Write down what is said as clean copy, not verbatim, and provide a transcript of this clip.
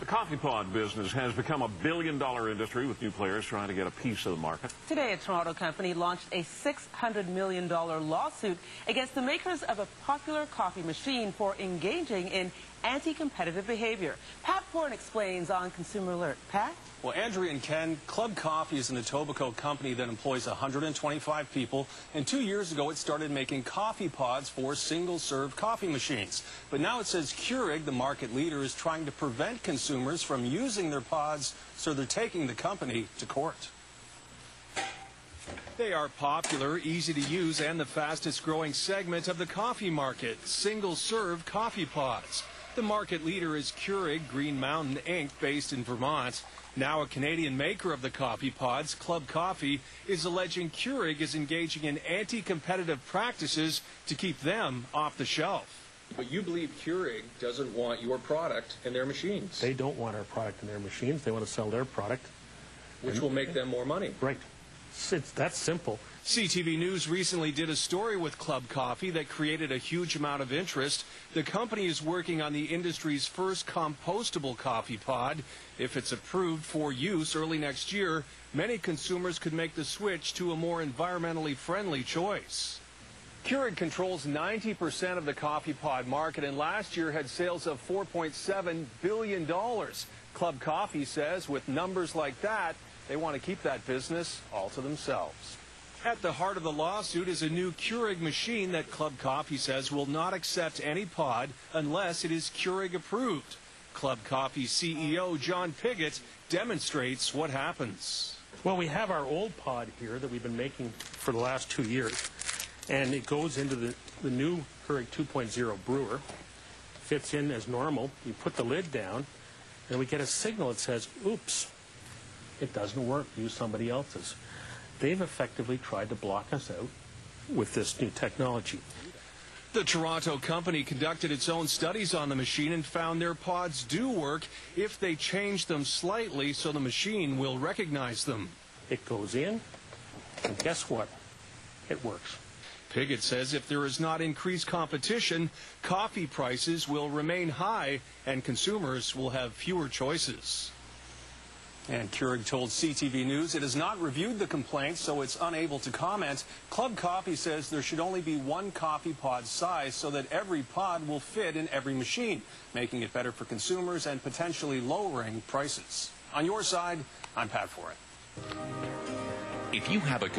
The coffee pod business has become a billion-dollar industry with new players trying to get a piece of the market. Today, a Toronto company launched a $600 million lawsuit against the makers of a popular coffee machine for engaging in anti-competitive behavior. Pat Foran explains on Consumer Alert. Pat? Well, Andrea and Ken, Club Coffee is an Etobicoke company that employs 125 people, and 2 years ago it started making coffee pods for single-serve coffee machines. But now it says Keurig, the market leader, is trying to prevent consumers from using their pods, so they're taking the company to court. They are popular, easy to use, and the fastest growing segment of the coffee market, single-serve coffee pods. The market leader is Keurig Green Mountain Inc., based in Vermont. Now a Canadian maker of the coffee pods, Club Coffee, is alleging Keurig is engaging in anti-competitive practices to keep them off the shelf. But you believe Keurig doesn't want your product in their machines. They don't want our product in their machines. They want to sell their product. Which will make them more money. Right. It's that simple. CTV News recently did a story with Club Coffee that created a huge amount of interest. The company is working on the industry's first compostable coffee pod. If it's approved for use early next year, many consumers could make the switch to a more environmentally friendly choice. Keurig controls 90% of the coffee pod market, and last year had sales of $4.7 billion. Club Coffee says with numbers like that, they want to keep that business all to themselves. At the heart of the lawsuit is a new Keurig machine that Club Coffee says will not accept any pod unless it is Keurig approved. Club Coffee CEO John Pigott demonstrates what happens. Well, we have our old pod here that we've been making for the last 2 years, and it goes into the new Keurig 2.0 brewer, fits in as normal. You put the lid down, and we get a signal that says, oops, it doesn't work, use somebody else's. They've effectively tried to block us out with this new technology. The Toronto company conducted its own studies on the machine and found their pods do work if they change them slightly so the machine will recognize them. It goes in, and guess what? It works. Pigott says if there is not increased competition, coffee prices will remain high and consumers will have fewer choices. And Keurig told CTV News it has not reviewed the complaint, so it's unable to comment. Club Coffee says there should only be one coffee pod size so that every pod will fit in every machine, making it better for consumers and potentially lowering prices. On your side, I'm Pat Foran. If you have a